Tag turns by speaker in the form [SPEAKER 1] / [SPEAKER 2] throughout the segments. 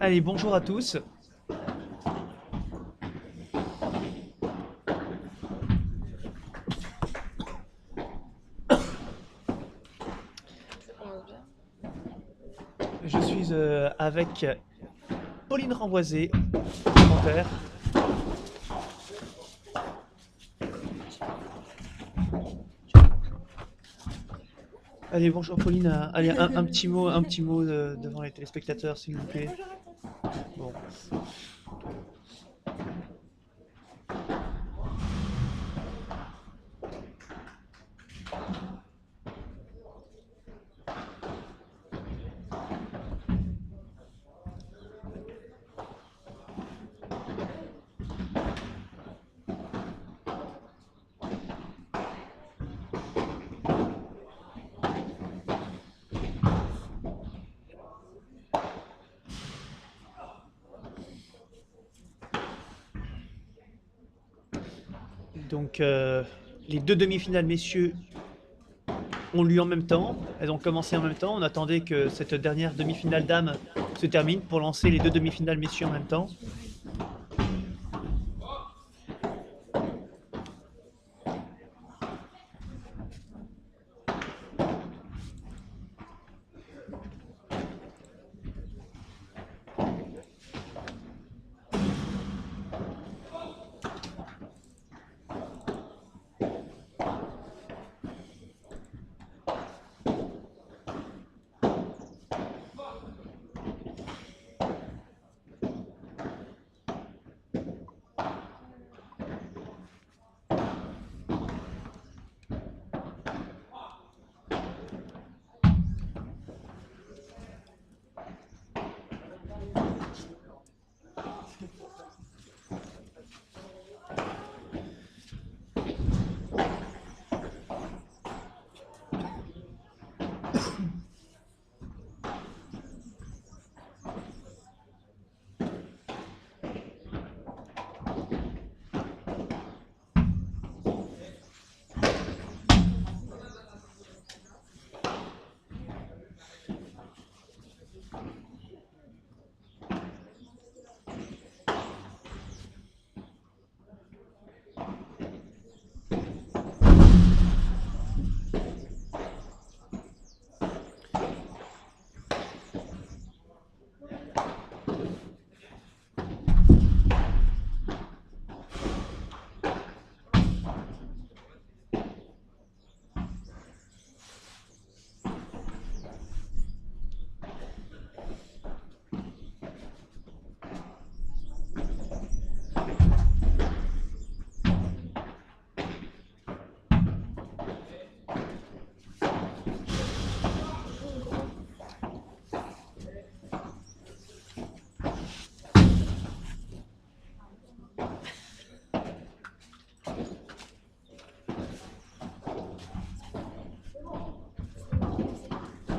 [SPEAKER 1] Allez, bonjour à tous. Je suis avec Pauline Ramboisé, commentaire. Allez, bonjour Pauline. Allez, un petit mot, devant les téléspectateurs, s'il vous plaît. Bon. Donc, les deux demi-finales, messieurs, ont lieu en même temps. Elles ont commencé en même temps. On attendait que cette dernière demi-finale dames se termine pour lancer les deux demi-finales, messieurs, en même temps.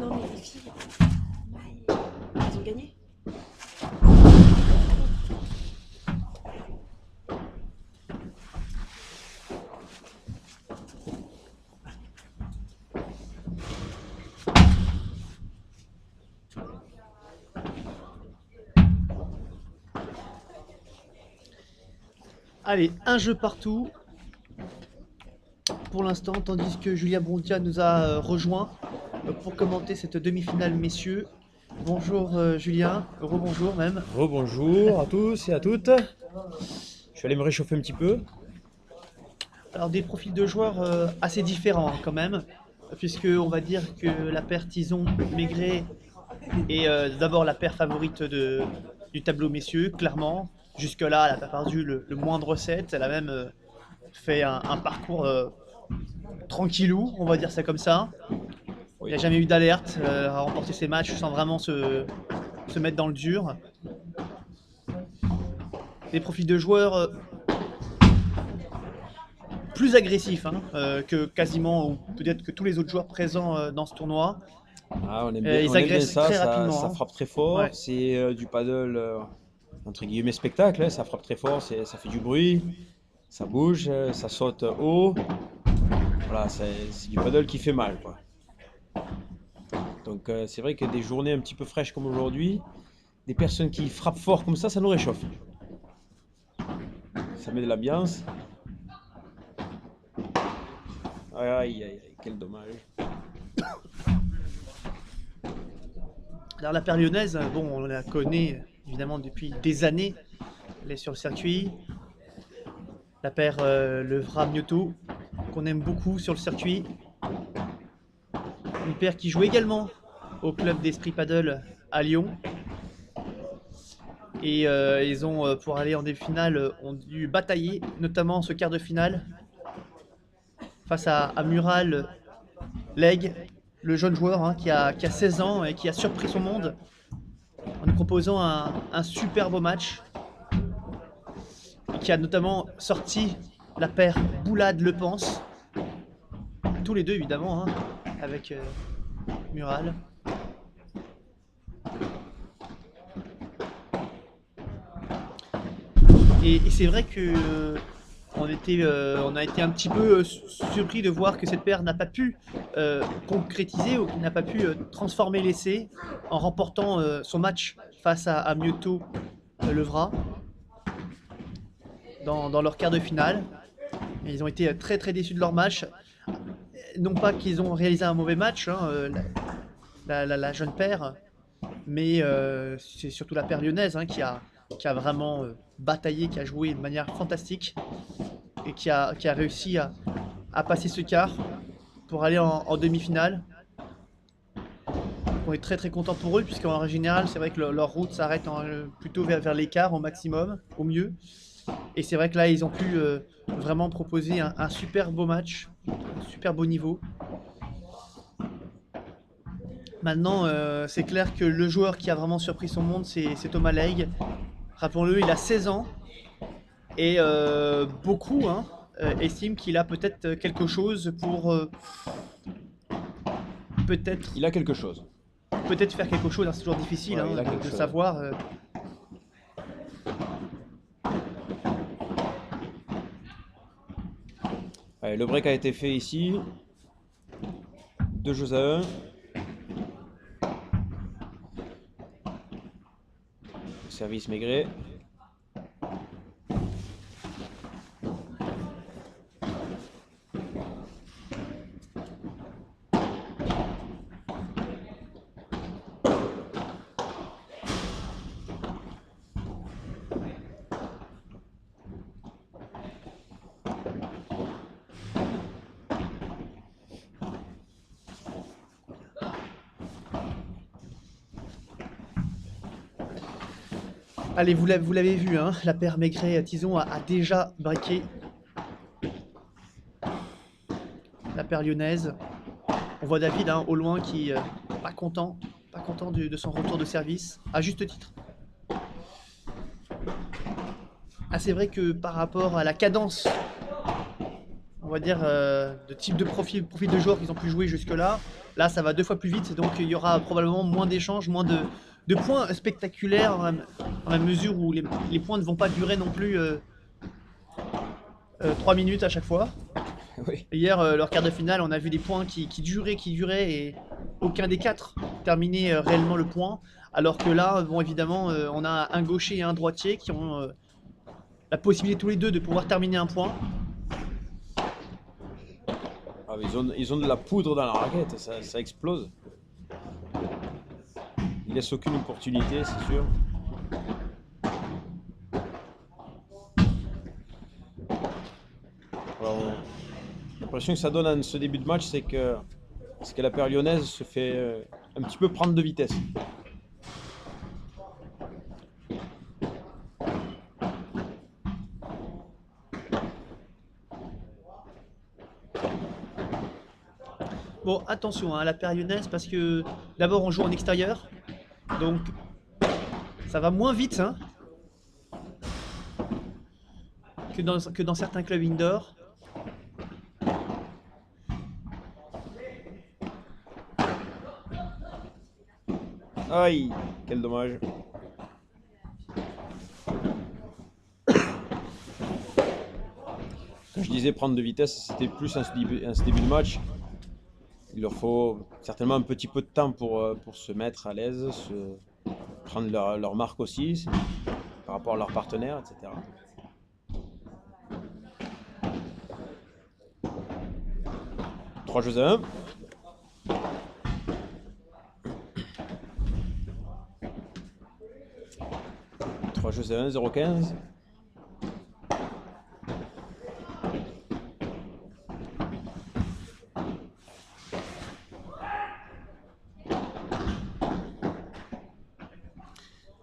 [SPEAKER 2] Non mais les filles, elles ont gagné.
[SPEAKER 1] Allez, un jeu partout pour l'instant, tandis que Julien Brontia nous a rejoint pour commenter cette demi-finale, messieurs. Bonjour Julien, rebonjour même.
[SPEAKER 3] Rebonjour à tous et à toutes. Je suis allé me réchauffer un petit peu.
[SPEAKER 1] Alors des profils de joueurs assez différents quand même, puisque on va dire que la paire Tison-Maigret est d'abord la paire favorite du tableau messieurs, clairement. jusque-là, elle n'a pas perdu le moindre set. Elle a même fait un parcours tranquillou, on va dire ça comme ça. Il n'y a jamais eu d'alerte à remporter ses matchs sans vraiment se mettre dans le dur. Des profils de joueurs plus agressifs hein, que quasiment, ou peut-être que tous les autres joueurs présents dans ce tournoi.
[SPEAKER 3] Ah, on aime
[SPEAKER 1] Ils
[SPEAKER 3] bien
[SPEAKER 1] agressent
[SPEAKER 3] ça,
[SPEAKER 1] très rapidement.
[SPEAKER 3] ça frappe très fort.
[SPEAKER 1] Ouais.
[SPEAKER 3] C'est du paddle entre guillemets spectacle, hein, ça frappe très fort, ça fait du bruit, ça bouge, ça saute haut. Voilà, c'est du paddle qui fait mal, quoi. Donc c'est vrai que des journées un petit peu fraîches comme aujourd'hui, des personnes qui frappent fort comme ça nous réchauffe. Ça met de l'ambiance. Aïe, aïe, aïe, quel dommage.
[SPEAKER 1] Alors la paire lyonnaise, bon, on la connaît évidemment depuis des années. Elle est sur le circuit. La paire Levra-Mioto, qu'on aime beaucoup sur le circuit. Une paire qui joue également au club d'Esprit Paddle à Lyon. Et ils ont, pour aller en demi-finale, ont dû batailler, notamment ce quart de finale, face à Mural Leg, le jeune joueur hein, qui a 16 ans et qui a surpris son monde en nous proposant un super beau match. Et qui a notamment sorti la paire Boulade-Le Pense, tous les deux évidemment, hein, avec Mural. Et c'est vrai que on a été un petit peu surpris de voir que cette paire n'a pas pu concrétiser ou n'a pas pu transformer l'essai en remportant son match face à Mioto Levra dans leur quart de finale. Et ils ont été très très déçus de leur match. Non pas qu'ils ont réalisé un mauvais match, hein, la jeune paire, mais c'est surtout la paire lyonnaise hein, qui a vraiment bataillé, qui a joué de manière fantastique et qui a réussi à passer ce quart pour aller en demi-finale. On est très très content pour eux puisqu'en général c'est vrai que leur route s'arrête plutôt vers l'écart au maximum, au mieux. Et c'est vrai que là ils ont pu vraiment proposer un super beau match, un super beau niveau. Maintenant c'est clair que le joueur qui a vraiment surpris son monde c'est Thomas Leigh. Rappelons-le, il a 16 ans et beaucoup hein, estiment qu'il a peut-être quelque chose pour peut-être
[SPEAKER 3] Il a quelque chose.
[SPEAKER 1] Peut-être faire quelque chose, hein, c'est toujours difficile
[SPEAKER 3] Ouais,
[SPEAKER 1] hein, de savoir.
[SPEAKER 3] Allez, le break a été fait ici. 2 jeux à 1. Service Maigret.
[SPEAKER 1] Allez, vous l'avez vu, hein, la paire Maigret-Tison a déjà breaké la paire lyonnaise. On voit David hein, au loin qui pas content de son retour de service, à juste titre. Ah, c'est vrai que par rapport à la cadence, on va dire, de type de profil de joueurs qu'ils ont pu jouer jusque-là, là ça va 2 fois plus vite, donc il y aura probablement moins d'échanges, moins de points spectaculaires, dans la mesure où les points ne vont pas durer non plus 3 minutes à chaque fois.
[SPEAKER 3] Oui.
[SPEAKER 1] Hier, leur quart de finale, on a vu des points qui duraient, et aucun des 4 terminait réellement le point. Alors que là, bon, évidemment, on a un gaucher et un droitier qui ont la possibilité tous les deux de pouvoir terminer un point.
[SPEAKER 3] Ah, ils ont de la poudre dans la raquette, ça explose. Ils laissent aucune opportunité, c'est sûr. Alors, l'impression que ça donne à ce début de match, c'est que la paire lyonnaise se fait un petit peu prendre de vitesse.
[SPEAKER 1] Bon, attention hein, à la paire lyonnaise parce que d'abord on joue en extérieur, donc ça va moins vite hein, que dans certains clubs indoor.
[SPEAKER 3] Aïe, quel dommage. Quand je disais prendre de vitesse, c'était plus en ce début de match. Il leur faut certainement un petit peu de temps pour se mettre à l'aise, prendre leur marque aussi par rapport à leurs partenaires, etc. 3 jeux à 1. Trois jeux à 1, 0,15.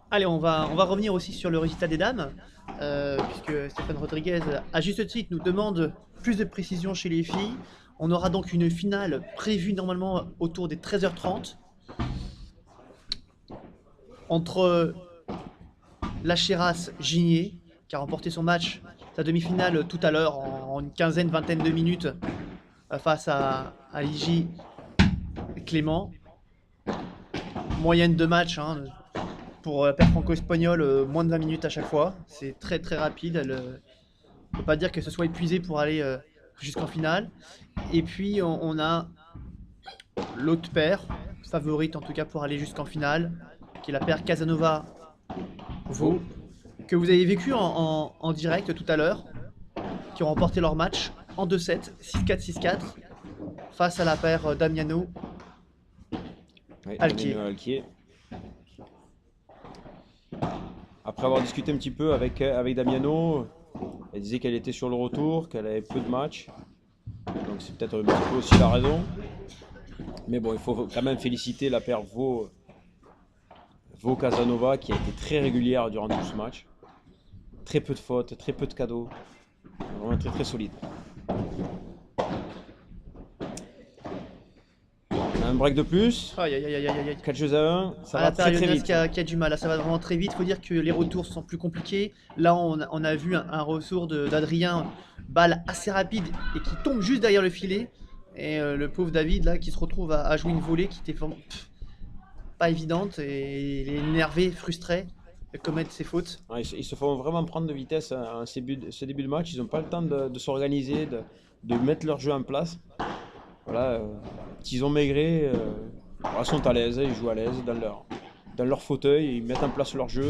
[SPEAKER 1] Allez, on va revenir aussi sur le résultat des dames, puisque Stéphane Rodriguez, à juste titre, nous demande plus de précision chez les filles. On aura donc une finale prévue normalement autour des 13h30 entre la Chéras Gigné, qui a remporté son match, sa demi-finale tout à l'heure en une quinzaine, vingtaine de minutes face à Ligi Clément. Moyenne de match hein, pour la paire franco-espagnole, moins de 20 minutes à chaque fois. C'est très très rapide. Elle ne peut pas dire que ce soit épuisé pour aller jusqu'en finale. Et puis on a l'autre paire, favorite en tout cas pour aller jusqu'en finale, qui est la paire Casanova-Vaux, que vous avez vécu en direct tout à l'heure, qui ont remporté leur match en 2-7, 6-4, 6-4, face à la paire Damiano Alquier.
[SPEAKER 3] Alquier. Après avoir discuté un petit peu avec Damiano, elle disait qu'elle était sur le retour, qu'elle avait peu de matchs. Donc c'est peut-être un petit peu aussi la raison. Mais bon, il faut quand même féliciter la paire Vaux-Casanova qui a été très régulière durant tout ce match. Très peu de fautes, très peu de cadeaux. Vraiment très très solide. Un break de plus.
[SPEAKER 1] Aïe, aïe, aïe, aïe, aïe, aïe.
[SPEAKER 3] 4 jeux à 1. Ça va
[SPEAKER 1] la
[SPEAKER 3] très très
[SPEAKER 1] Lyonnaise
[SPEAKER 3] vite.
[SPEAKER 1] qui a du mal, là, ça va vraiment très vite. Il faut dire que les retours sont plus compliqués. Là, on a vu un retour d'Adrien, balle assez rapide et qui tombe juste derrière le filet. Et le pauvre David, là, qui se retrouve à jouer une volée qui était vraiment pas évidente. Et il est énervé, frustré de commettre ses fautes.
[SPEAKER 3] Ouais, ils se font vraiment prendre de vitesse en ce début de match. Ils n'ont pas le temps de s'organiser, de mettre leur jeu en place. Voilà, ils ont maigré, ils sont à l'aise, ils jouent à l'aise dans leur fauteuil, ils mettent en place leur jeu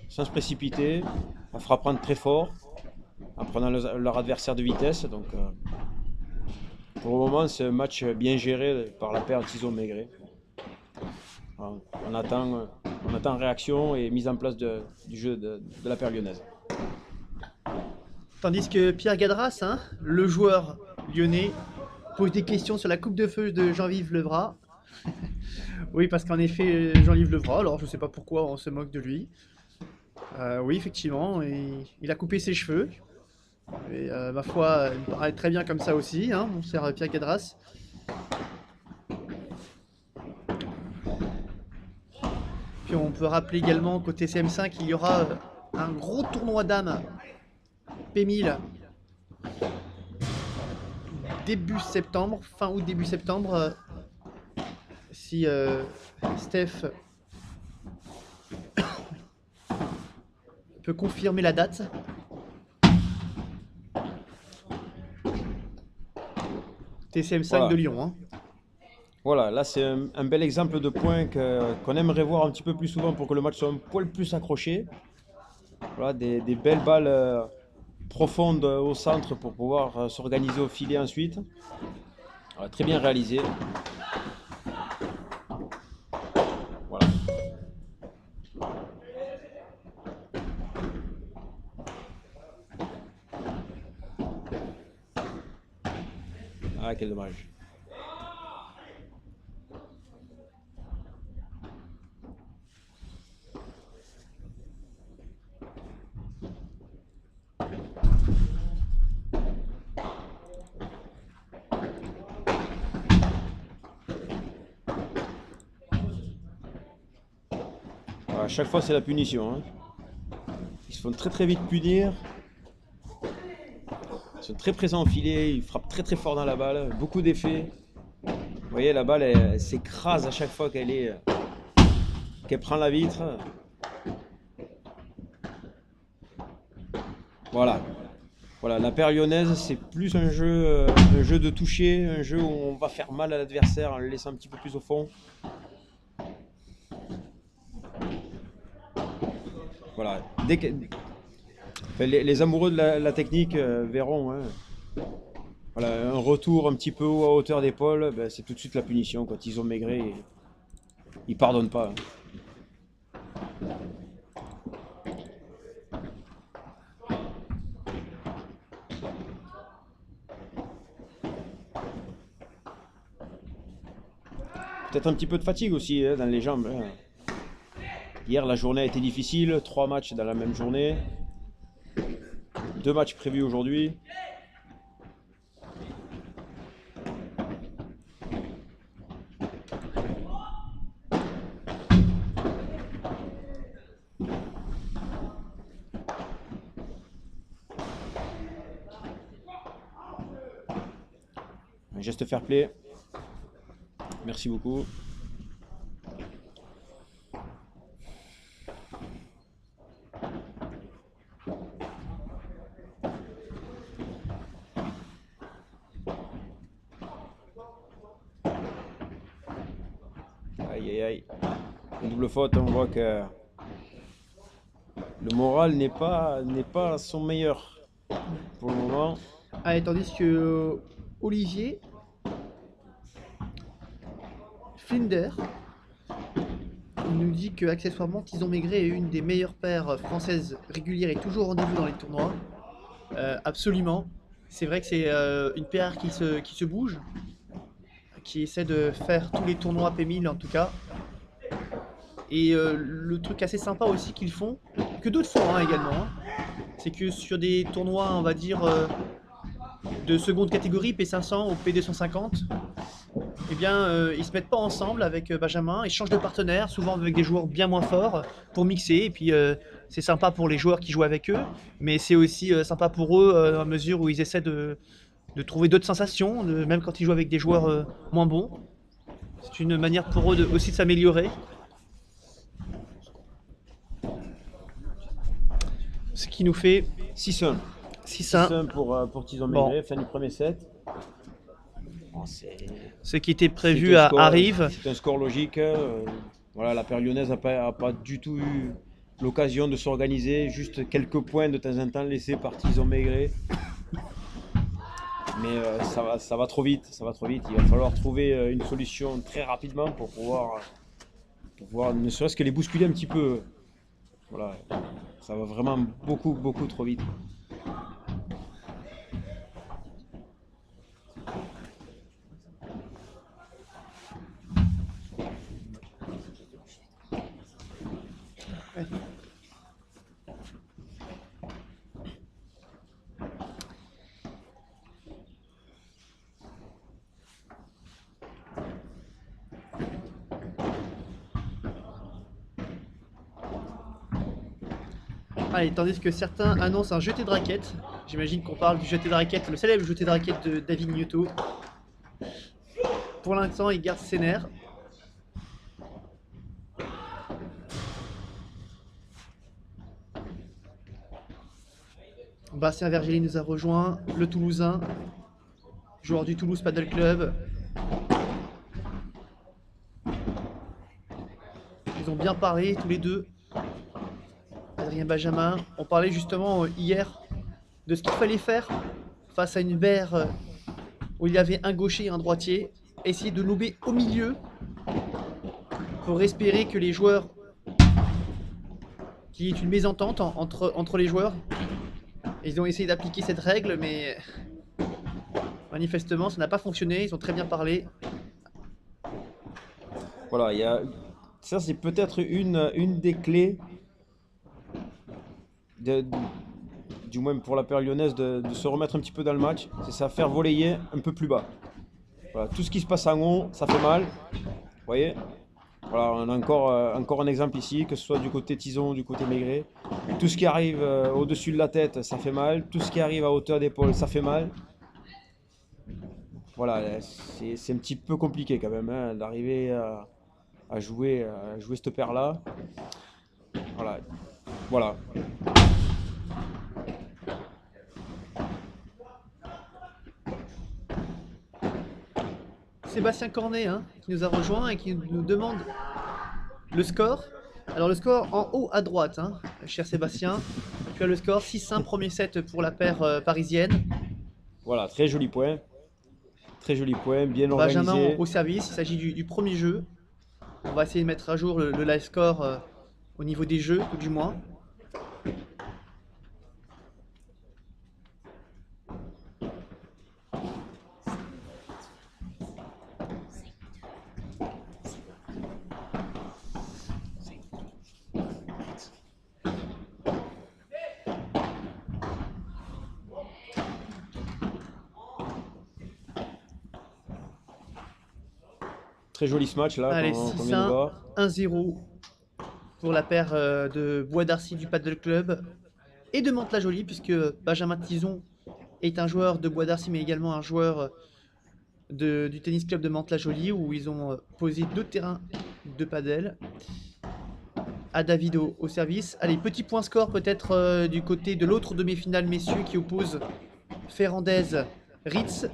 [SPEAKER 3] sans se précipiter, en frappant très fort, en prenant leur adversaire de vitesse. Donc, pour le moment, c'est un match bien géré par la paire Tison Maigret. Voilà, on attend réaction et mise en place du jeu de la paire lyonnaise.
[SPEAKER 1] Tandis que Pierre Gadras, hein, le joueur lyonnais, pose des questions sur la coupe de feu de Jean-Yves Levrat. Oui, parce qu'en effet, Jean-Yves Levrat, alors je sais pas pourquoi on se moque de lui. Oui, effectivement, il a coupé ses cheveux. Et ma foi, il me paraît très bien comme ça aussi, hein, mon cher Pierre Gadras. Puis on peut rappeler également qu'au TCM5, il y aura un gros tournoi dames P1000 début septembre, fin août, début septembre, si Steph peut confirmer la date. TCM5
[SPEAKER 3] Voilà.
[SPEAKER 1] de Lyon. Hein.
[SPEAKER 3] Voilà, là c'est un bel exemple de point qu'on aimerait voir un petit peu plus souvent pour que le match soit un poil plus accroché. Voilà, des belles balles profondes au centre pour pouvoir s'organiser au filet ensuite. Voilà, très bien réalisé. Voilà. Ah, quel dommage. chaque fois c'est la punition. Hein. Ils se font très très vite punir. Ils sont très présents au filet, ils frappent très très fort dans la balle, beaucoup d'effets. Vous voyez, la balle elle s'écrase à chaque fois qu'elle prend la vitre. Voilà. Voilà, la paire lyonnaise, c'est plus un jeu de toucher, un jeu où on va faire mal à l'adversaire en le laissant un petit peu plus au fond. Voilà. Enfin, les amoureux de la technique verront. Hein. Voilà, un retour un petit peu haut à hauteur d'épaule, ben, c'est tout de suite la punition. Quand ils ont maigré, ils pardonnent pas. Hein. Peut-être un petit peu de fatigue aussi hein, dans les jambes. Hein. Hier, la journée a été difficile. 3 matchs dans la même journée. 2 matchs prévus aujourd'hui. Un geste fair play. Merci beaucoup. Aïe aïe aïe. Une double faute, on voit que le moral n'est pas son meilleur pour le moment.
[SPEAKER 1] Allez, tandis que Olivier Flinder nous dit que accessoirement Tison Maigret est une des meilleures paires françaises régulières et toujours au rendez-vous dans les tournois. Absolument. C'est vrai que c'est une paire qui se bouge, qui essaie de faire tous les tournois P1000 en tout cas. Et le truc assez sympa aussi qu'ils font, que d'autres font hein, également, hein, c'est que sur des tournois, on va dire, de seconde catégorie, P500 ou P250, eh bien, ils se mettent pas ensemble avec Benjamin, ils changent de partenaire, souvent avec des joueurs bien moins forts, pour mixer, et puis c'est sympa pour les joueurs qui jouent avec eux, mais c'est aussi sympa pour eux, à mesure où ils essaient de trouver d'autres sensations, même quand ils jouent avec des joueurs moins bons. C'est une manière pour eux aussi de s'améliorer. Ce qui nous fait
[SPEAKER 3] 6-1.
[SPEAKER 1] 6-1.
[SPEAKER 3] 6-1 pour Tison Maigret, fin du premier set. Bon,
[SPEAKER 1] ce qui était prévu
[SPEAKER 3] c'est un score,
[SPEAKER 1] arrive.
[SPEAKER 3] C'est un score logique. Voilà, la paire lyonnaise n'a pas du tout eu l'occasion de s'organiser. Juste quelques points de temps en temps laissés par Tison Maigret. Mais ça va trop vite. Ça va trop vite. Il va falloir trouver une solution très rapidement pour pouvoir ne serait-ce que les bousculer un petit peu. Voilà. Ça va vraiment beaucoup trop vite.
[SPEAKER 1] Allez, tandis que certains annoncent un jeté de raquette. J'imagine qu'on parle du jeté de raquette, le célèbre jeté de raquette de David Gnotto. Pour l'instant, il garde ses nerfs. Bastien Vergely nous a rejoint, le Toulousain, joueur du Toulouse Paddle Club. Ils ont bien parlé tous les deux. Adrien Benjamin, on parlait justement hier de ce qu'il fallait faire face à une paire où il y avait un gaucher et un droitier, essayer de lober au milieu pour espérer que les joueurs, qu'il y ait une mésentente entre les joueurs. Ils ont essayé d'appliquer cette règle, mais manifestement ça n'a pas fonctionné, ils ont très bien parlé.
[SPEAKER 3] Voilà, ça c'est peut-être une des clés du moins pour la paire lyonnaise de se remettre un petit peu dans le match, c'est ça, faire volleyer un peu plus bas. Voilà, tout ce qui se passe en haut, ça fait mal, vous voyez. Voilà, on a encore un exemple ici, que ce soit du côté Tison, du côté Maigret. Tout ce qui arrive au-dessus de la tête, ça fait mal. Tout ce qui arrive à hauteur d'épaule, ça fait mal. Voilà, c'est un petit peu compliqué quand même hein, d'arriver à jouer cette paire-là. Voilà. Voilà.
[SPEAKER 1] Sébastien Cornet hein, qui nous a rejoint et qui nous demande le score. Alors le score en haut à droite, hein, cher Sébastien. Tu as le score 6-1 premier set pour la paire parisienne.
[SPEAKER 3] Voilà, très joli point. Très joli point, bien
[SPEAKER 1] Benjamin
[SPEAKER 3] organisé.
[SPEAKER 1] au service, il s'agit du premier jeu. On va essayer de mettre à jour le live score au niveau des jeux, tout du moins.
[SPEAKER 3] Très joli ce match là,
[SPEAKER 1] Allez,
[SPEAKER 3] qu'on vient de
[SPEAKER 1] 6-1,
[SPEAKER 3] voir.
[SPEAKER 1] 1-0 pour la paire de Bois d'Arcy du Paddle Club et de Mantes-la-Jolie, puisque Benjamin Tison est un joueur de Bois d'Arcy, mais également un joueur du tennis club de Mantes-la-Jolie, où ils ont posé 2 terrains de paddle. À David au service. Allez, petit point score peut-être du côté de l'autre demi-finale, messieurs, qui oppose Ferrandez-Ritz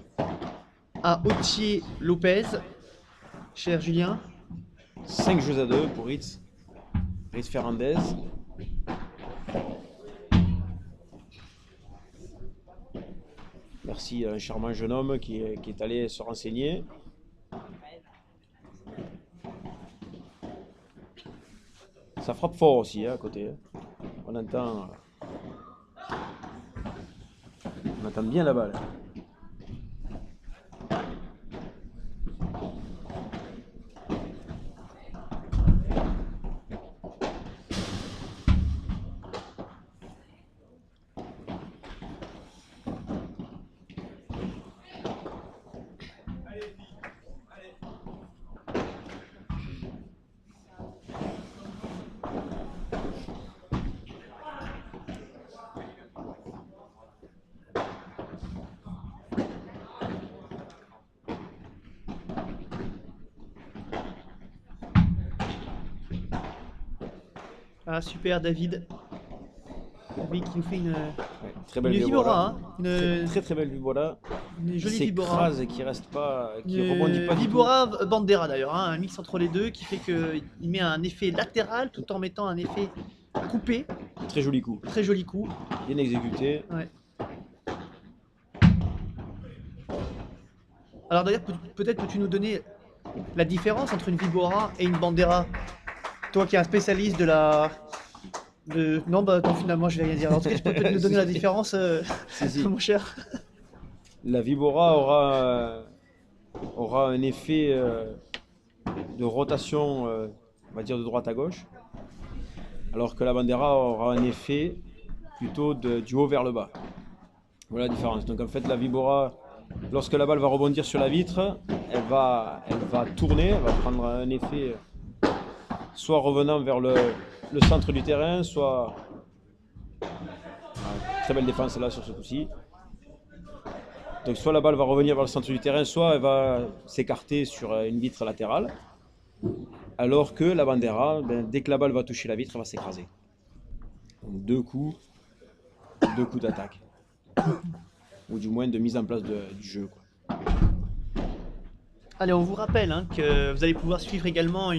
[SPEAKER 1] à Autier-Lopez. Cher Julien.
[SPEAKER 3] 5 jeux à 2 pour Ritz. Ritz Ferrandez. Merci à un charmant jeune homme qui est allé se renseigner. Ça frappe fort aussi hein, à côté. On entend bien la balle.
[SPEAKER 1] Ah, super, David. David qui nous fait une
[SPEAKER 3] Très belle
[SPEAKER 1] vibora, hein,
[SPEAKER 3] très belle vibora.
[SPEAKER 1] une jolie
[SPEAKER 3] Qui
[SPEAKER 1] vibora.
[SPEAKER 3] s'écrase et qui reste pas, qui
[SPEAKER 1] Une
[SPEAKER 3] rebondit pas du tout.
[SPEAKER 1] vibora Bandera d'ailleurs, hein, un mix entre les deux qui fait qu'il met un effet latéral tout en mettant un effet coupé.
[SPEAKER 3] Très joli coup,
[SPEAKER 1] Très joli coup.
[SPEAKER 3] bien exécuté.
[SPEAKER 1] Ouais. Alors d'ailleurs, peut-être peux-tu nous donner la différence entre une vibora et une bandera? Toi qui es un spécialiste de la... Non, bah non, finalement je vais rien dire. En tout cas, tu peux peut-être nous donner la différence,
[SPEAKER 3] Si.
[SPEAKER 1] mon cher.
[SPEAKER 3] La vibora aura un effet de rotation, on va dire de droite à gauche, alors que la bandera aura un effet plutôt du haut vers le bas. Voilà la différence. Donc en fait, la vibora, lorsque la balle va rebondir sur la vitre, elle va tourner, elle va prendre un effet soit revenant vers le centre du terrain, soit... Très belle défense là sur ce coup-ci. Donc soit la balle va revenir vers le centre du terrain, soit elle va s'écarter sur une vitre latérale. Alors que la bandera, dès que la balle va toucher la vitre, elle va s'écraser. Donc deux coups d'attaque. Ou du moins de mise en place du jeu, quoi.
[SPEAKER 1] Allez, on vous rappelle hein, que vous allez pouvoir suivre également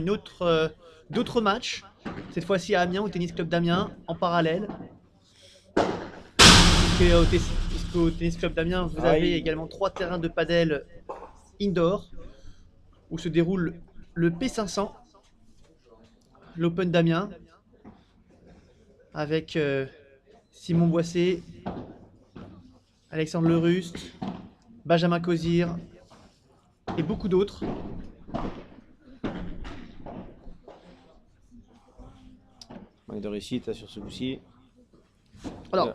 [SPEAKER 1] d'autres matchs. Cette fois-ci à Amiens, au Tennis Club d'Amiens, en parallèle. Puisqu'au Tennis Club d'Amiens, vous avez également 3 terrains de padel indoor où se déroule le P500, l'Open d'Amiens, avec Simon Boissé, Alexandre Leruste, Benjamin Cozir et beaucoup d'autres.
[SPEAKER 3] Manque de réussite sur ce coup-ci.
[SPEAKER 1] Alors,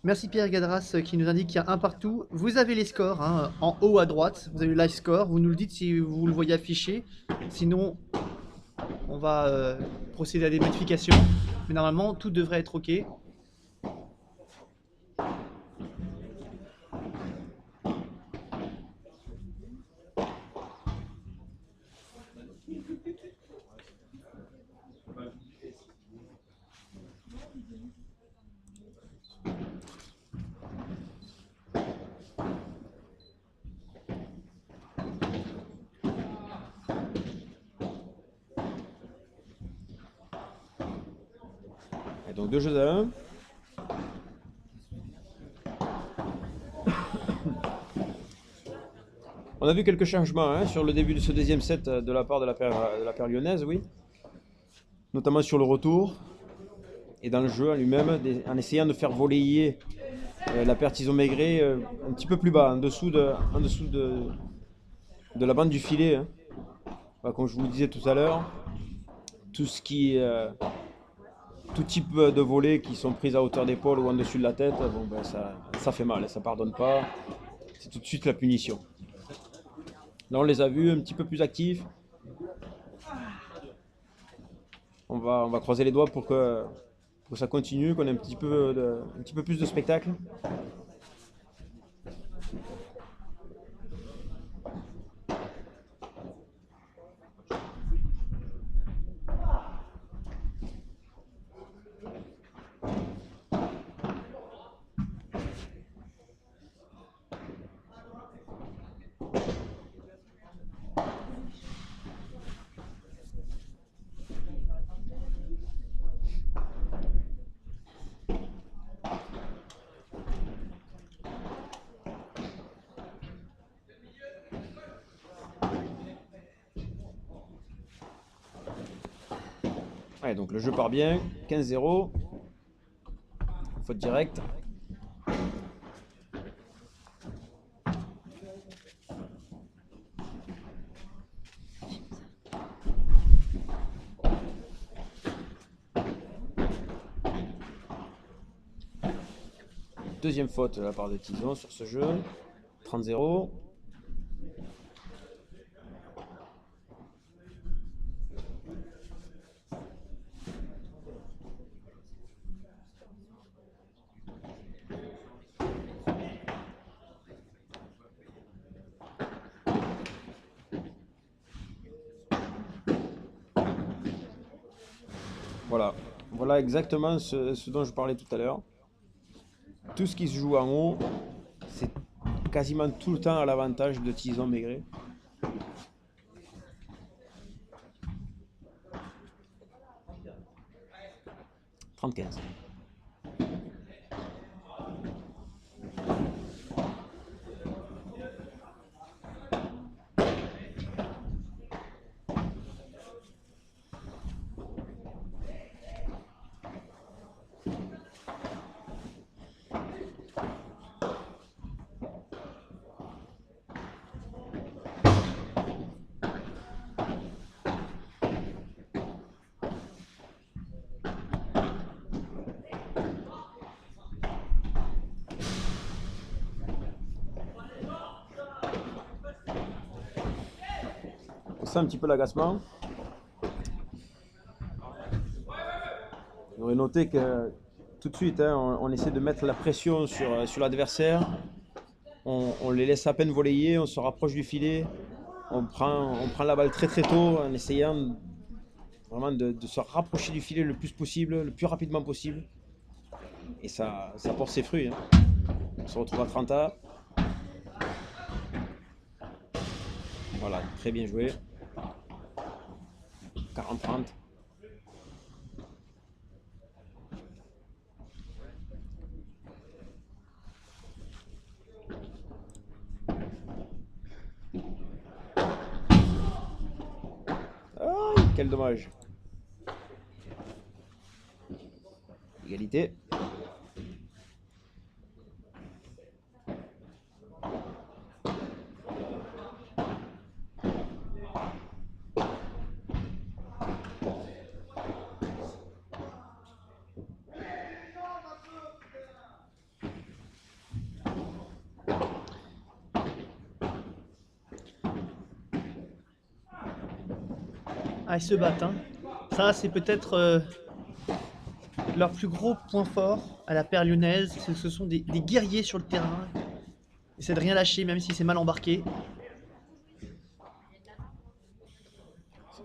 [SPEAKER 1] merci Pierre Gadras qui nous indique qu'il y a un partout. Vous avez les scores hein, en haut à droite, vous avez le live score, vous nous le dites si vous le voyez affiché. Sinon, On va procéder à des modifications, mais normalement tout devrait être OK.
[SPEAKER 3] Et donc 2 jeux à 1. On a vu quelques changements hein, sur le début de ce deuxième set de la part de la paire lyonnaise, oui. Notamment sur le retour et dans le jeu en lui-même, en essayant de faire voler la paire Tison-Maigret un petit peu plus bas, en dessous de la bande du filet. Hein. Bah, comme je vous le disais tout à l'heure, tout type de volets qui sont prises à hauteur d'épaule ou en dessus de la tête, bon, ben, ça fait mal, ça pardonne pas. C'est tout de suite la punition. Là, on les a vus un petit peu plus actifs. On va croiser les doigts pour que ça continue, qu'on ait un petit peu plus de spectacle. Allez, donc le jeu part bien, 15-0, faute directe. Deuxième faute de la part de Tison sur ce jeu, 30-0. Voilà exactement ce dont je parlais tout à l'heure. Tout ce qui se joue en haut, c'est quasiment tout le temps à l'avantage de Tison-Maigret. « 30-15. » On sent un petit peu l'agacement. Vous aurez noté que tout de suite, hein, on essaie de mettre la pression sur l'adversaire. On les laisse à peine voler, on se rapproche du filet. On prend la balle très très tôt en essayant vraiment de se rapprocher du filet le plus possible, le plus rapidement possible. Et ça porte ses fruits. Hein. On se retrouve à 30A. Voilà, très bien joué. 40-30. Ah, quel dommage. Égalité.
[SPEAKER 1] Ah, ils se battent, hein. Ça, c'est peut-être leur plus gros point fort à la paire lyonnaise. Ce sont des guerriers sur le terrain. Ils essaient de rien lâcher, même si c'est mal embarqué.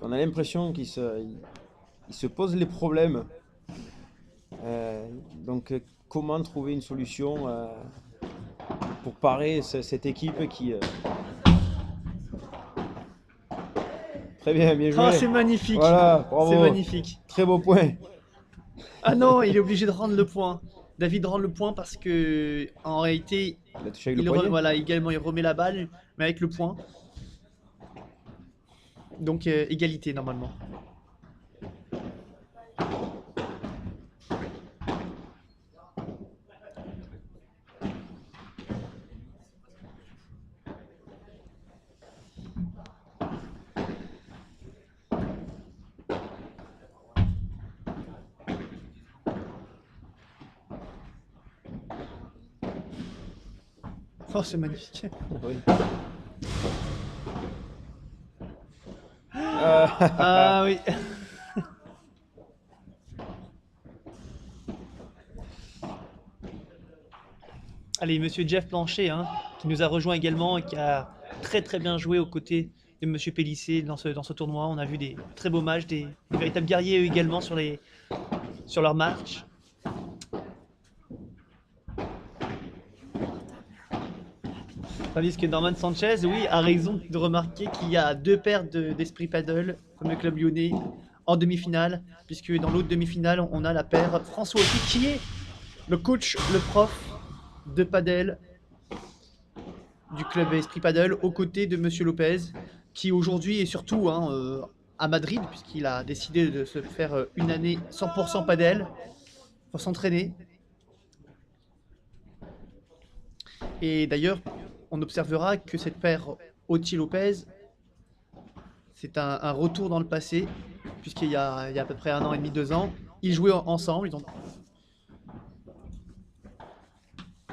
[SPEAKER 3] On a l'impression ils se posent les problèmes. Donc, comment trouver une solution pour parer cette équipe qui... Très bien, bien joué.
[SPEAKER 1] Ah, c'est magnifique.
[SPEAKER 3] Voilà, bravo.
[SPEAKER 1] C'est magnifique.
[SPEAKER 3] Très beau point.
[SPEAKER 1] Ah non, il est obligé de rendre le point. David rend le point parce que en réalité,
[SPEAKER 3] Il a touché avec le poignet.
[SPEAKER 1] voilà, également il remet la balle, mais avec le point. Donc égalité normalement. Oh, c'est magnifique.
[SPEAKER 3] Oui.
[SPEAKER 1] Ah oui. Allez, monsieur Jeff Blanchet, hein, qui nous a rejoint également et qui a très bien joué aux côtés de monsieur Pélissé dans ce tournoi. On a vu des très beaux matchs, des véritables guerriers eux également sur leur match. Tandis que Norman Sanchez, oui, a raison de remarquer qu'il y a deux paires d'Esprit Paddle, comme le club lyonnais, en demi-finale, puisque dans l'autre demi-finale, on a la paire François Auty, qui est le coach, le prof de paddle du club Esprit Paddle, aux côtés de Monsieur Lopez, qui aujourd'hui est surtout à Madrid, puisqu'il a décidé de se faire une année 100% paddle pour s'entraîner. Et d'ailleurs, on observera que cette paire Auty-Lopez, c'est un retour dans le passé, puisqu'il y a à peu près 1 an et demi, 2 ans, ils jouaient ensemble.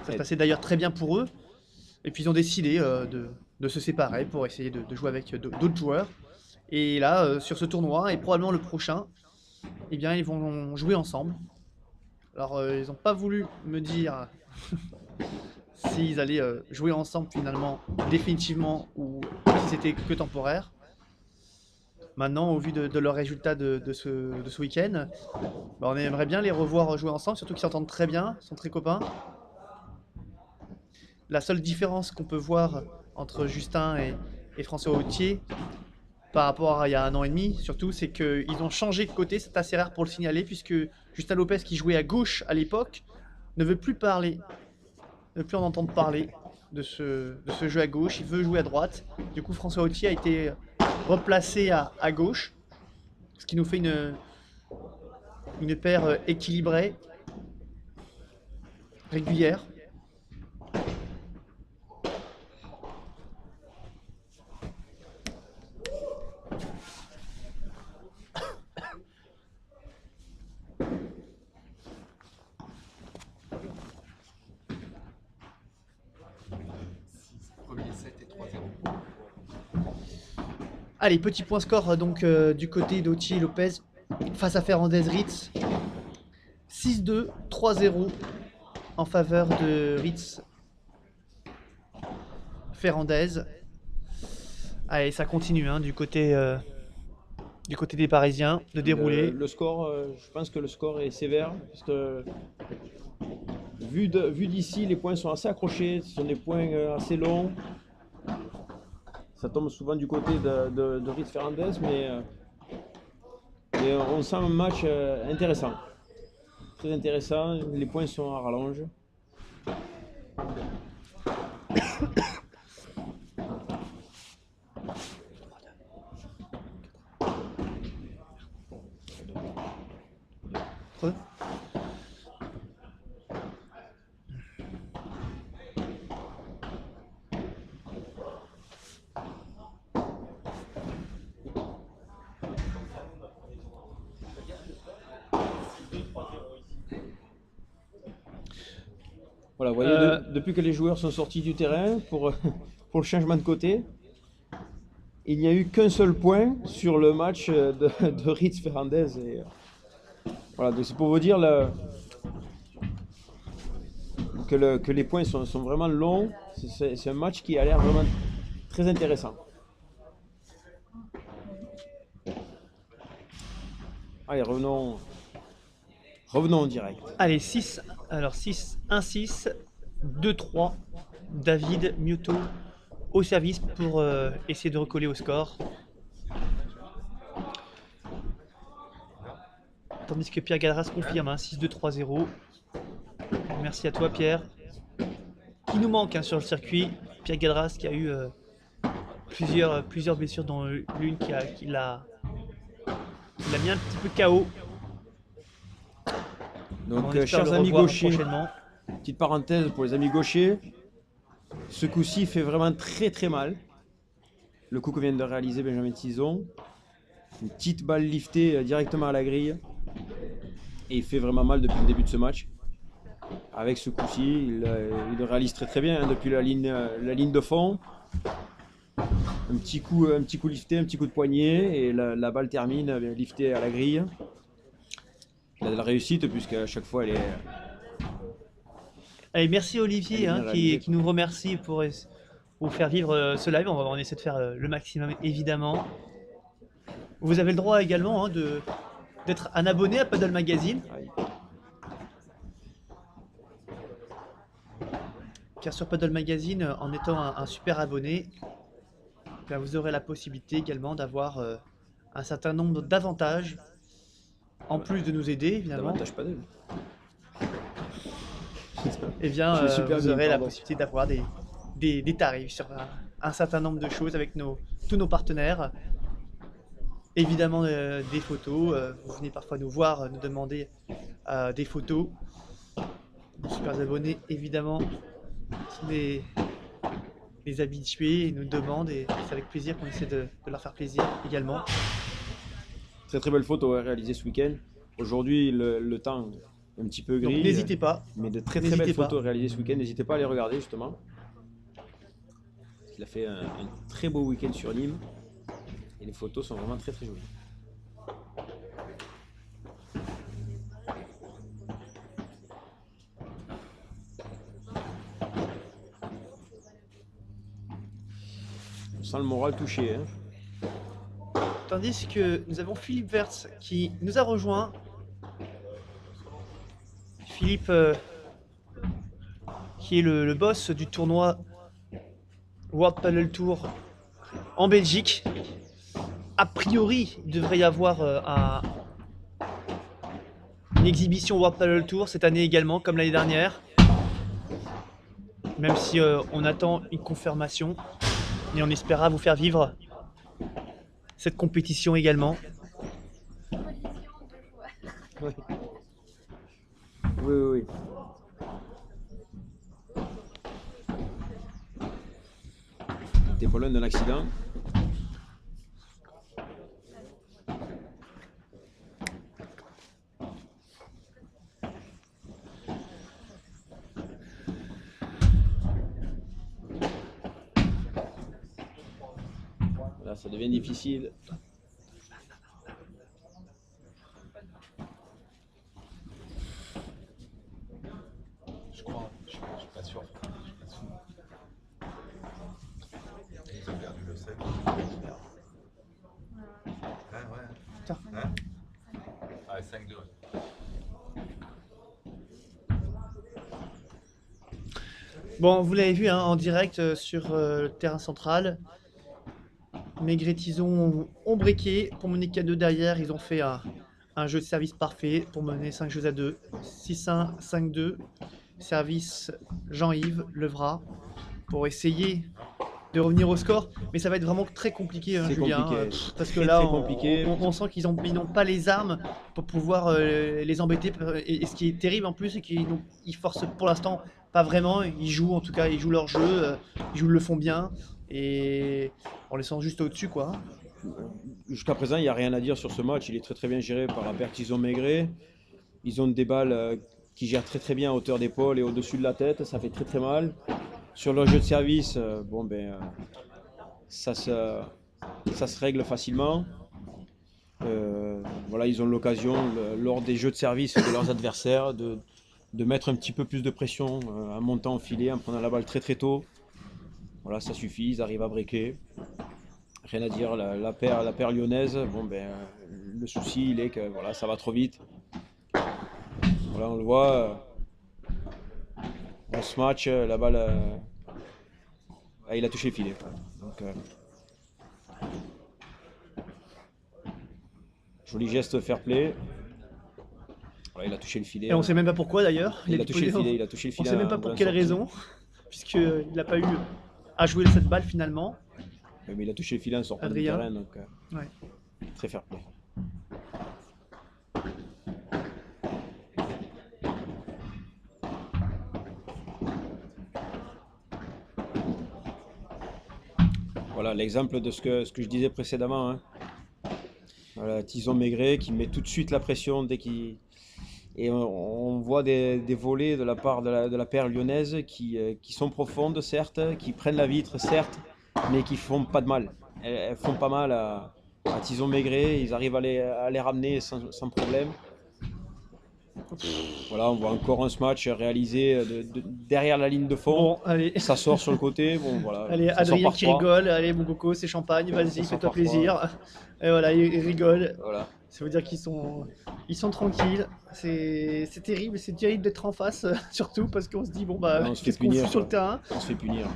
[SPEAKER 1] Ça se passait d'ailleurs très bien pour eux. Et puis ils ont décidé de se séparer pour essayer de jouer avec d'autres joueurs. Et là, sur ce tournoi, et probablement le prochain, eh bien, ils vont jouer ensemble. Alors, ils n'ont pas voulu me dire s'ils allaient jouer ensemble finalement, définitivement, ou si c'était que temporaire. Maintenant, au vu de leurs résultats de ce week-end, bah, on aimerait bien les revoir jouer ensemble, surtout qu'ils s'entendent très bien, ils sont très copains. La seule différence qu'on peut voir entre Justin et François Auty par rapport à il y a 1 an et demi, surtout, c'est qu'ils ont changé de côté. C'est assez rare pour le signaler, puisque Justin Lopez, qui jouait à gauche à l'époque, ne veut plus parler, ne veut plus en entendre parler de ce jeu à gauche. Il veut jouer à droite. Du coup, François Auty a été replacé à gauche, ce qui nous fait une paire équilibrée, régulière. Allez, petit point score donc du côté d'Auty et Lopez face à Ferrandez-Ritz. 6-2, 3-0 en faveur de Ritz Ferrandez. Allez, ça continue du côté des Parisiens de dérouler.
[SPEAKER 3] Le score, je pense que le score est sévère, parce que vu d'ici, les points sont assez accrochés, ce sont des points assez longs. Ça tombe souvent du côté de Ritz Ferrandez, mais on sent un match intéressant. Très intéressant, les points sont à rallonge. Voilà, vous voyez, depuis que les joueurs sont sortis du terrain pour le changement de côté, il n'y a eu qu'un seul point sur le match de Ritz Ferrandez. Et, voilà, donc c'est pour vous dire que les points sont vraiment longs. C'est un match qui a l'air vraiment très intéressant. Allez, revenons en direct.
[SPEAKER 1] Allez, 6. Alors 6, 1-6, 2-3. David Muto au service pour essayer de recoller au score. Tandis que Pierre Galras confirme 6-2-3-0. Merci à toi Pierre. Qui nous manque sur le circuit. Pierre Galras qui a eu plusieurs blessures, dont l'une qui l'a mis un petit peu KO.
[SPEAKER 3] Donc,
[SPEAKER 1] On espère
[SPEAKER 3] chers
[SPEAKER 1] le
[SPEAKER 3] amis
[SPEAKER 1] revoir
[SPEAKER 3] gauchers,
[SPEAKER 1] prochainement.
[SPEAKER 3] petite parenthèse pour les amis gauchers, ce coup-ci fait vraiment très très mal. Le coup que vient de réaliser Benjamin Tison, une petite balle liftée directement à la grille, et il fait vraiment mal depuis le début de ce match. Avec ce coup-ci, il le réalise très très bien hein, depuis la ligne de fond. Un petit coup lifté, un petit coup de poignet, et la balle termine liftée à la grille. Il a de la réussite puisqu'à chaque fois elle est.
[SPEAKER 1] Allez, merci Olivier
[SPEAKER 3] Elle est bien
[SPEAKER 1] qui
[SPEAKER 3] réalisée.
[SPEAKER 1] nous remercie pour faire vivre ce live. On essaie de faire le maximum évidemment. Vous avez le droit également d'être un abonné à Paddle Magazine,
[SPEAKER 3] Aïe.
[SPEAKER 1] car sur Paddle Magazine, en étant un super abonné, ben, vous aurez la possibilité également d'avoir un certain nombre d'avantages, en plus de nous aider évidemment.
[SPEAKER 3] Davantage pas d'elle.
[SPEAKER 1] Eh bien,
[SPEAKER 3] Je suis super
[SPEAKER 1] vous
[SPEAKER 3] bien,
[SPEAKER 1] aurez la
[SPEAKER 3] pardon.
[SPEAKER 1] possibilité d'avoir des tarifs sur un certain nombre de choses avec tous nos partenaires. Évidemment, des photos. Vous venez parfois nous voir, nous demander des photos. Nos super abonnés, évidemment, sont les habitués et nous demandent, et c'est avec plaisir qu'on essaie de leur faire plaisir également.
[SPEAKER 3] Très très belle photo réalisée ce week-end. Aujourd'hui, le temps est un petit peu
[SPEAKER 1] Donc
[SPEAKER 3] gris.
[SPEAKER 1] n'hésitez pas.
[SPEAKER 3] Mais de très très
[SPEAKER 1] N'hésitez
[SPEAKER 3] belles
[SPEAKER 1] pas.
[SPEAKER 3] photos réalisées ce week-end. N'hésitez pas à les regarder justement. Il a fait un très beau week-end sur Nîmes. Et les photos sont vraiment très très jolies. On sent le moral touché. Hein.
[SPEAKER 1] Tandis que nous avons Philippe Wertz qui nous a rejoint. Philippe, qui est le boss du tournoi World Paddle Tour en Belgique. A priori, il devrait y avoir une exhibition World Paddle Tour cette année également, comme l'année dernière. Même si on attend une confirmation. Et on espérera vous faire vivre cette compétition également.
[SPEAKER 3] Oui. Oui. T'es pas loin d'un accident. Là, ça devient difficile.
[SPEAKER 4] Je crois, je suis pas sûr. Je suis pas sûr. Ils ont perdu le 7. Ah ouais.
[SPEAKER 1] Putain.
[SPEAKER 4] Hein ah, 5-2.
[SPEAKER 1] Bon, vous l'avez vu en direct sur le terrain central. Maigret et Tison ont breaké. Pour mener 4-2 derrière, ils ont fait un jeu de service parfait pour mener 5 jeux à 2. 6-1, 5-2. Service Jean-Yves Levrat pour essayer de revenir au score. Mais ça va être vraiment très compliqué,
[SPEAKER 3] C'est
[SPEAKER 1] Julien.
[SPEAKER 3] compliqué.
[SPEAKER 1] Parce que
[SPEAKER 3] Très,
[SPEAKER 1] là,
[SPEAKER 3] très compliqué.
[SPEAKER 1] on sent qu'ils n'ont pas les armes pour pouvoir les embêter. Et ce qui est terrible en plus, c'est qu'ils forcent pour l'instant pas vraiment. Ils jouent en tout cas, ils jouent leur jeu, ils le font bien. Et en laissant juste au-dessus, quoi.
[SPEAKER 3] Jusqu'à présent, il n'y a rien à dire sur ce match. Il est très très bien géré par la paire Tison-Maigret. Ils ont des balles qui gèrent très très bien à hauteur d'épaule et au-dessus de la tête. Ça fait très très mal. Sur leur jeu de service, ça ça se règle facilement. Voilà, ils ont l'occasion, lors des jeux de service de leurs adversaires, de mettre un petit peu plus de pression en montant au filet, en prenant la balle très très tôt. Voilà, ça suffit, ils arrivent à breaker. Rien à dire, la paire lyonnaise, bon ben, le souci il est que voilà, ça va trop vite. Voilà, on le voit, dans ce match, la balle, il a touché le filet. Donc, joli geste fair play. Voilà, il a touché le filet.
[SPEAKER 1] Et on sait même pas pourquoi d'ailleurs.
[SPEAKER 3] Il a touché le filet,
[SPEAKER 1] On sait même pas
[SPEAKER 3] en
[SPEAKER 1] pour
[SPEAKER 3] volant
[SPEAKER 1] quelle
[SPEAKER 3] sortir.
[SPEAKER 1] raison, puisqu'il n'a pas eu à jouer cette balle finalement.
[SPEAKER 3] Mais il a touché le filet en sortant du
[SPEAKER 1] Adrien.
[SPEAKER 3] terrain, donc
[SPEAKER 1] Ouais.
[SPEAKER 3] très fair play. Voilà l'exemple de ce que je disais précédemment. Hein. Voilà, Tison Maigret qui met tout de suite la pression dès qu'il. Et on voit des volées de la part de la paire lyonnaise qui sont profondes, certes, qui prennent la vitre, certes, mais qui font pas de mal. Elles font pas mal à Tison Maigret, ils arrivent à les ramener sans problème. Voilà, on voit encore un smash réalisé derrière la ligne de fond.
[SPEAKER 1] Bon, allez.
[SPEAKER 3] Ça sort sur le côté, bon voilà.
[SPEAKER 1] Allez,
[SPEAKER 3] ça sort
[SPEAKER 1] Adrien
[SPEAKER 3] par
[SPEAKER 1] qui
[SPEAKER 3] trois.
[SPEAKER 1] rigole. Allez, mon coco, c'est champagne.
[SPEAKER 3] Ça
[SPEAKER 1] Vas-y,
[SPEAKER 3] sort
[SPEAKER 1] fais-toi
[SPEAKER 3] par
[SPEAKER 1] plaisir. Et voilà, il rigole.
[SPEAKER 3] Voilà.
[SPEAKER 1] Ça veut dire qu'ils sont tranquilles. C'est terrible d'être en face, surtout parce qu'on se dit bon bah
[SPEAKER 3] Ouais, on se fait
[SPEAKER 1] qu'est-ce qu'on
[SPEAKER 3] punir,
[SPEAKER 1] fout sur le
[SPEAKER 3] quoi.
[SPEAKER 1] terrain.
[SPEAKER 3] On se fait punir.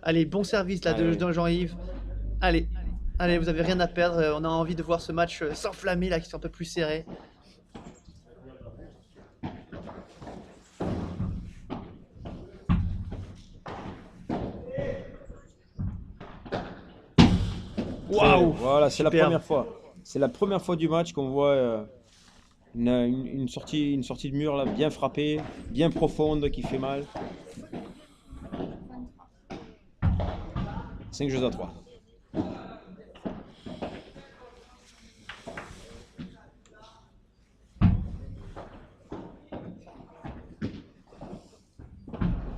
[SPEAKER 1] Allez, bon service là de
[SPEAKER 3] Allez.
[SPEAKER 1] Jean-Yves. Allez, allez, vous avez rien à perdre. On a envie de voir ce match s'enflammer là, qui soit un peu plus serré. Waouh!
[SPEAKER 3] Voilà, c'est la
[SPEAKER 1] Superbe.
[SPEAKER 3] première fois. C'est la première fois du match qu'on voit une sortie de mur là, bien frappée, bien profonde, qui fait mal. 5 jeux à 3.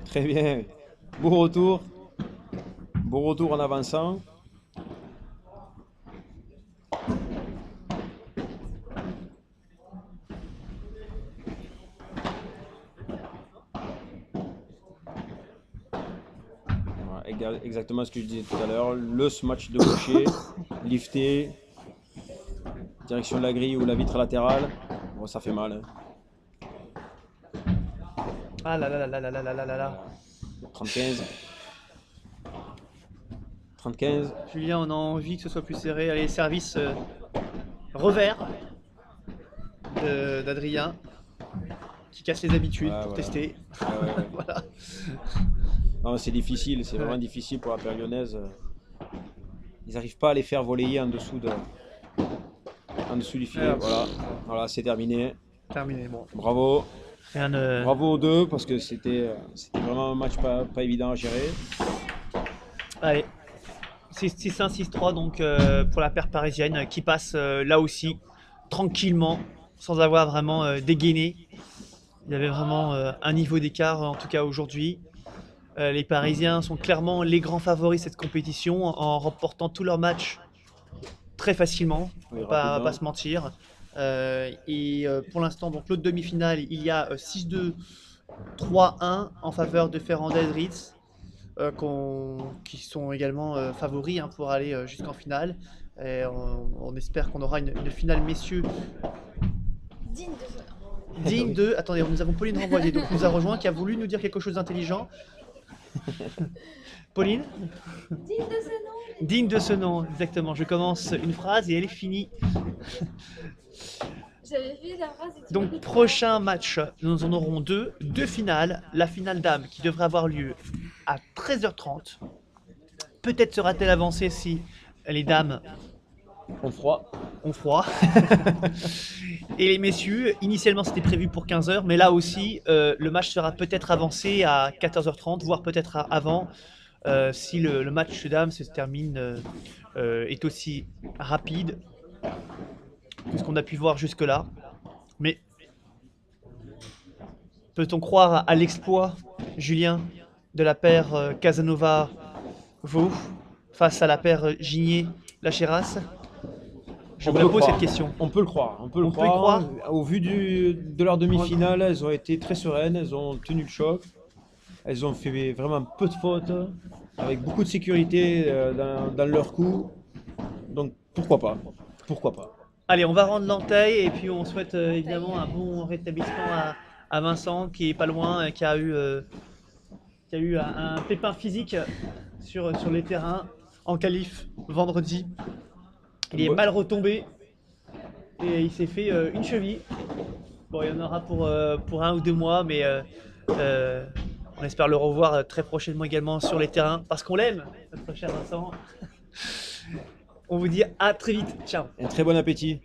[SPEAKER 3] Très bien. Beau retour. Beau retour en avançant. Voilà, exactement ce que je disais tout à l'heure. Le smash de gaucher, lifté, direction de la grille ou la vitre latérale. Bon, ça fait mal. Hein.
[SPEAKER 1] Ah là là là là là là là là là.
[SPEAKER 3] 30-15. 30-15.
[SPEAKER 1] Julien, on a envie que ce soit plus serré. Allez, service revers d'Adrien qui casse les habitudes
[SPEAKER 3] Ouais,
[SPEAKER 1] pour
[SPEAKER 3] voilà.
[SPEAKER 1] tester.
[SPEAKER 3] Ouais, ouais, ouais.
[SPEAKER 1] Voilà.
[SPEAKER 3] Non, c'est difficile, c'est vraiment difficile pour la paire lyonnaise. Ils n'arrivent pas à les faire voler en dessous du filet.
[SPEAKER 1] Ah.
[SPEAKER 3] Voilà, voilà, c'est terminé.
[SPEAKER 1] Terminé. Bon,
[SPEAKER 3] Bravo,
[SPEAKER 1] rien de.
[SPEAKER 3] bravo aux deux parce que c'était vraiment un match pas évident à gérer.
[SPEAKER 1] Allez. 6-1, 6-3 donc pour la paire parisienne qui passe là aussi tranquillement sans avoir vraiment dégainé. Il y avait vraiment un niveau d'écart en tout cas aujourd'hui. Les Parisiens sont clairement les grands favoris de cette compétition en remportant tous leurs matchs très facilement,
[SPEAKER 3] Oui,
[SPEAKER 1] on va
[SPEAKER 3] rapidement.
[SPEAKER 1] pas se mentir. Pour l'instant, donc l'autre demi-finale, il y a 6-2, 3-1 en faveur de Ferrandez Ritz, qui sont également favoris hein, pour aller jusqu'en finale. Et on espère qu'on aura une finale messieurs
[SPEAKER 2] Digne de ce nom.
[SPEAKER 1] digne de. Attendez, nous avons Pauline Renvoyer, donc nous a rejoint, qui a voulu nous dire quelque chose d'intelligent. Pauline,
[SPEAKER 2] Digne de ce nom.
[SPEAKER 1] digne de ce nom, exactement. Je commence une phrase et elle est finie.
[SPEAKER 2] J'avais fait la phrase et tu
[SPEAKER 1] Donc
[SPEAKER 2] m'écoutes pas.
[SPEAKER 1] prochain match, nous en aurons deux finales. La finale dame qui devrait avoir lieu à 13h30. Peut-être sera-t-elle avancée si les dames
[SPEAKER 3] On froid.
[SPEAKER 1] ont froid. Et les messieurs, initialement c'était prévu pour 15h, mais là aussi le match sera peut-être avancé à 14h30, voire peut-être avant, si le match dames se termine, est aussi rapide que ce qu'on a pu voir jusque-là. Mais Peut-on croire à l'exploit, Julien, de la paire Casanova-Vaux face à la paire Gigné-Lacheras? Je
[SPEAKER 3] On
[SPEAKER 1] vous la
[SPEAKER 3] peut
[SPEAKER 1] pose
[SPEAKER 3] croire.
[SPEAKER 1] cette question.
[SPEAKER 3] On peut le croire. On peut le
[SPEAKER 1] On peut y
[SPEAKER 3] croire.
[SPEAKER 1] croire.
[SPEAKER 3] Au vu de leur demi-finale, elles ont été très sereines, elles ont tenu le choc. Elles ont fait vraiment peu de fautes, avec beaucoup de sécurité dans leur coup. Donc pourquoi pas? Pourquoi pas?
[SPEAKER 1] Allez, on va rendre l'entaille et puis on souhaite évidemment un bon rétablissement à Vincent qui est pas loin, qui a eu un pépin physique sur les terrains en qualif vendredi. Il est mal retombé et il s'est fait une cheville. Bon, il y en aura pour 1 ou 2 mois, mais on espère le revoir très prochainement également sur les terrains parce qu'on l'aime, notre cher Vincent. On vous dit à très vite. Ciao.
[SPEAKER 3] Un très bon appétit.